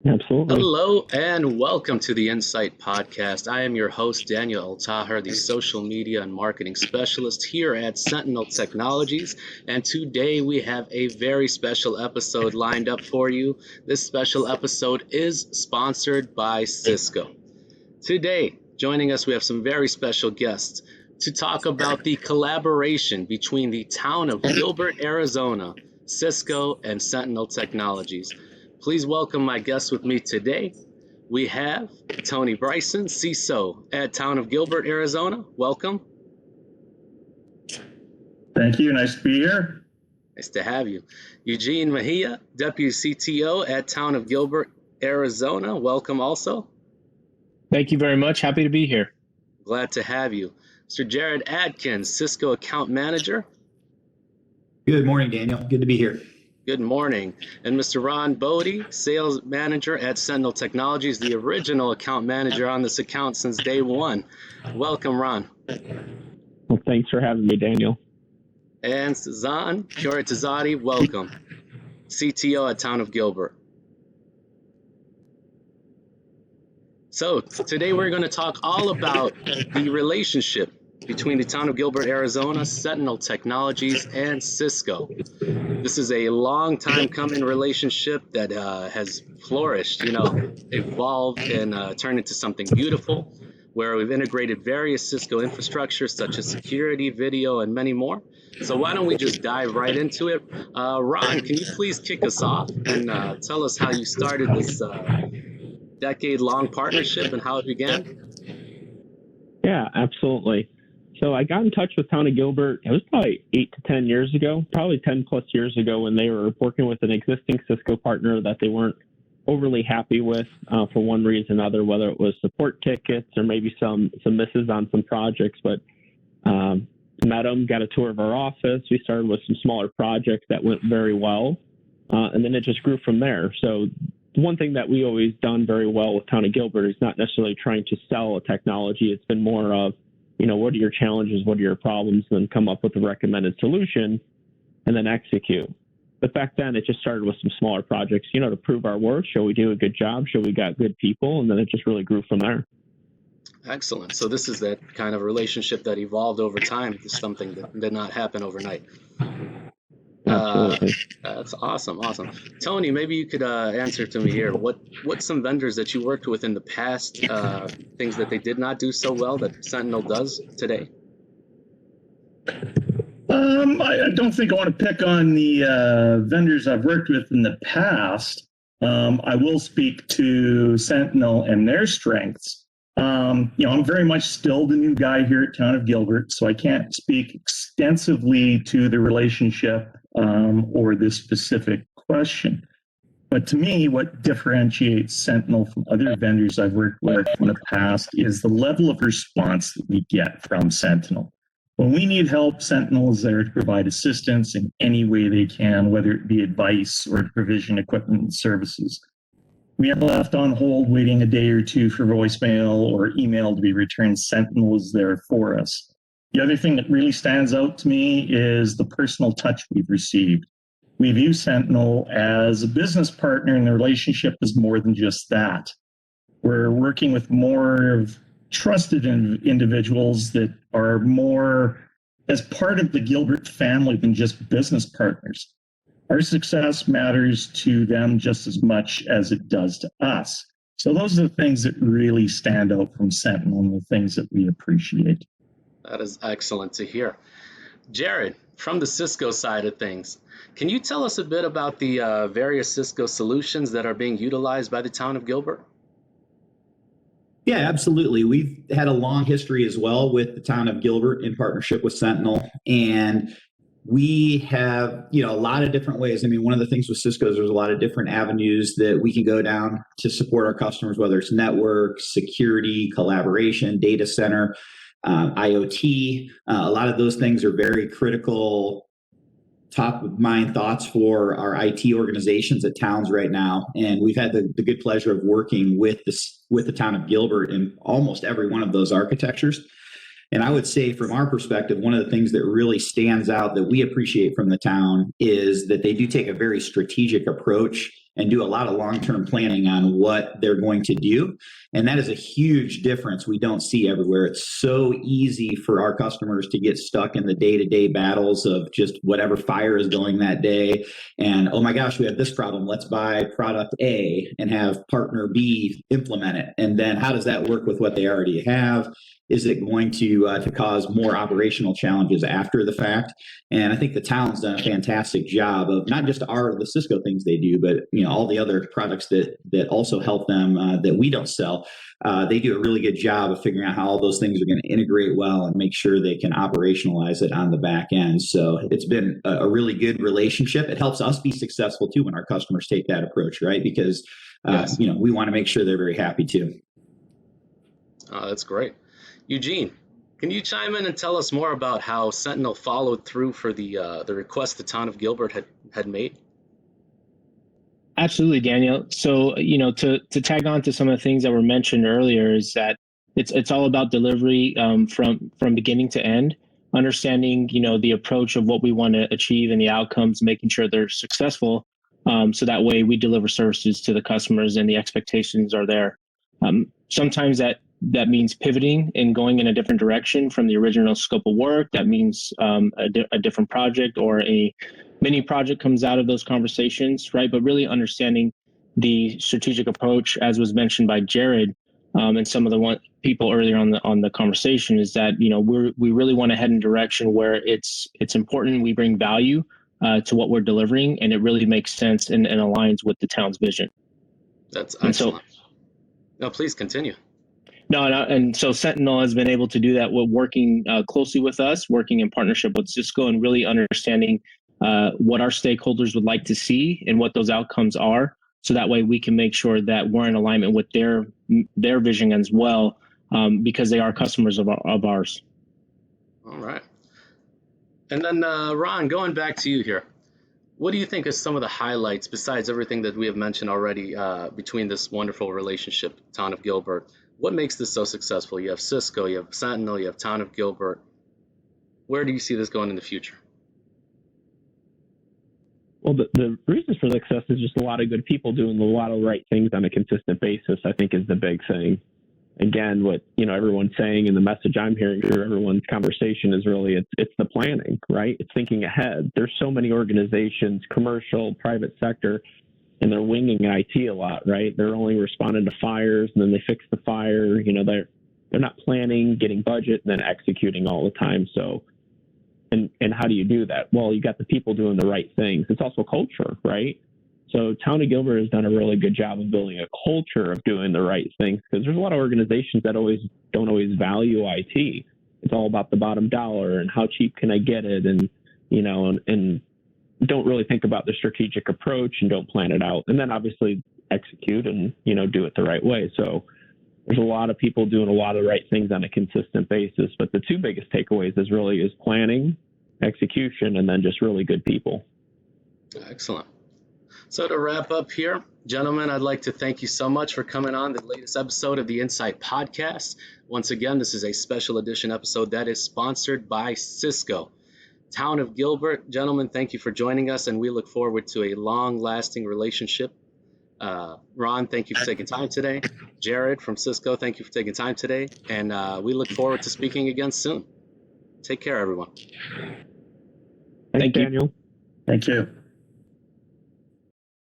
Absolutely. Hello and welcome to the Insight Podcast. I am your host, Daniel Altaher, the social media and marketing specialist here at Sentinel Technologies. And today we have a very special episode lined up for you. This special episode is sponsored by Cisco. Today, joining us, we have some very special guests to talk about the collaboration between the town of Gilbert, Arizona, Cisco, and Sentinel Technologies. Please welcome my guests with me today. We have Tony Bryson, CISO at Town of Gilbert, Arizona. Welcome. Thank you. Nice to be here. Nice to have you. Eugene Mejia, Deputy CTO at Town of Gilbert, Arizona. Welcome also. Thank you very much. Happy to be here. Glad to have you. Mr. Jared Adkins, Cisco Account Manager. Good morning, Daniel. Good to be here. Good morning. And Mr. Ron Bodie, Sales Manager at Sentinel Technologies, the original account manager on this account since day one. Welcome, Ron. Well, thanks for having me, Daniel. And Zan Kyoritizadi, welcome. CTO at Town of Gilbert. So today we're going to talk all about the relationship between the Town of Gilbert, Arizona, Sentinel Technologies, and Cisco. This is a long time coming relationship that has flourished, evolved and turned into something beautiful, where we've integrated various Cisco infrastructures such as security, video, and many more. So why don't we just dive right into it? Ron, can you please kick us off and tell us how you started this decade-long partnership and how it began? Yeah, absolutely. So I got in touch with Town of Gilbert. It was probably 8 to 10 years ago, probably 10 plus years ago, when they were working with an existing Cisco partner that they weren't overly happy with for one reason or another, whether it was support tickets or maybe some misses on some projects. But met them, got a tour of our office. We started with some smaller projects that went very well, and then it just grew from there. So one thing that we always done very well with Town of Gilbert is not necessarily trying to sell a technology. It's been more of, what are your challenges, what are your problems, and then come up with a recommended solution and then execute. But back then, it just started with some smaller projects, to prove our worth, show we do a good job, show we got good people, and then it just really grew from there. Excellent. So this is that kind of relationship that evolved over time. It's something that did not happen overnight. That's awesome. Tony, maybe you could answer to me here. What's some vendors that you worked with in the past, things that they did not do so well that Sentinel does today? I don't think I want to pick on the vendors I've worked with in the past. I will speak to Sentinel and their strengths. I'm very much still the new guy here at Town of Gilbert, so I can't speak extensively to the relationship or this specific question. But to me, what differentiates Sentinel from other vendors I've worked with in the past is the level of response that we get from Sentinel. When we need help, Sentinel is there to provide assistance in any way they can, whether it be advice or to provision equipment and services. We are left on hold waiting a day or two for voicemail or email to be returned. Sentinel is there for us. The other thing that really stands out to me is the personal touch we've received. We view Sentinel as a business partner, and the relationship is more than just that. We're working with more of trusted individuals that are more as part of the Gilbert family than just business partners. Our success matters to them just as much as it does to us. So those are the things that really stand out from Sentinel and the things that we appreciate. That is excellent to hear. Jared, from the Cisco side of things, can you tell us a bit about the various Cisco solutions that are being utilized by the Town of Gilbert? Yeah, absolutely. We've had a long history as well with the Town of Gilbert in partnership with Sentinel. And we have, a lot of different ways. I mean, one of the things with Cisco is there's a lot of different avenues that we can go down to support our customers, whether it's network, security, collaboration, data center, IoT. A lot of those things are very critical, top of mind thoughts for our IT organizations at towns right now. And we've had the good pleasure of working with the Town of Gilbert in almost every one of those architectures. And I would say from our perspective, one of the things that really stands out that we appreciate from the town is that they do take a very strategic approach and do a lot of long-term planning on what they're going to do. And that is a huge difference we don't see everywhere. It's so easy for our customers to get stuck in the day-to-day battles of just whatever fire is going that day. And, oh my gosh, we have this problem. Let's buy product A and have partner B implement it. And then how does that work with what they already have? Is it going to cause more operational challenges after the fact? And I think the town's done a fantastic job of not just the Cisco things they do, but all the other products that also help them that we don't sell. They do a really good job of figuring out how all those things are going to integrate well and make sure they can operationalize it on the back end. So it's been a really good relationship. It helps us be successful too when our customers take that approach, right? Because Yes. we want to make sure they're very happy too. Oh, that's great. Eugene, can you chime in and tell us more about how Sentinel followed through for the request the Town of Gilbert had made? Absolutely, Daniel. So, to tag on to some of the things that were mentioned earlier is that it's all about delivery from beginning to end, understanding, the approach of what we want to achieve and the outcomes, making sure they're successful. So that way we deliver services to the customers and the expectations are there. Sometimes that means pivoting and going in a different direction from the original scope of work. That means a different project or a mini project comes out of those conversations, right? But really understanding the strategic approach, as was mentioned by Jared and some of the people earlier on the conversation, is that we really want to head in a direction where it's important we bring value to what we're delivering, and it really makes sense and aligns with the town's vision. That's excellent. No, please continue. And so Sentinel has been able to do that with working closely with us, working in partnership with Cisco, and really understanding what our stakeholders would like to see and what those outcomes are. So that way we can make sure that we're in alignment with their vision as well, because they are customers of ours. All right. And then Ron, going back to you here, what do you think is some of the highlights besides everything that we have mentioned already between this wonderful relationship, Town of Gilbert? What makes this so successful? You have Cisco, you have Sentinel, you have Town of Gilbert. Where do you see this going in the future? Well, the reasons for success is just a lot of good people doing a lot of right things on a consistent basis, I think, is the big thing. Again, what everyone's saying and the message I'm hearing through everyone's conversation is really it's the planning, right? It's thinking ahead. There's so many organizations, commercial, private sector, and they're winging IT a lot, right? They're only responding to fires and then they fix the fire. They're not planning, getting budget, and then executing all the time. So, and how do you do that? Well, you got the people doing the right things. It's also culture, right? So Town of Gilbert has done a really good job of building a culture of doing the right things, because there's a lot of organizations that don't always value IT. It's all about the bottom dollar and how cheap can I get it, and and don't really think about the strategic approach and don't plan it out, and then obviously execute and do it the right way. So there's a lot of people doing a lot of right things on a consistent basis, but the two biggest takeaways is planning, execution, and then just really good people. Excellent. So to wrap up here, gentlemen, I'd like to thank you so much for coming on the latest episode of the Insight Podcast. Once again, this is a special edition episode that is sponsored by Cisco. Town of Gilbert, gentlemen, thank you for joining us, and we look forward to a long-lasting relationship. Ron, thank you for taking time today. Jared from Cisco, thank you for taking time today, and we look forward to speaking again soon. Take care, everyone. Thanks, Daniel. Thank you.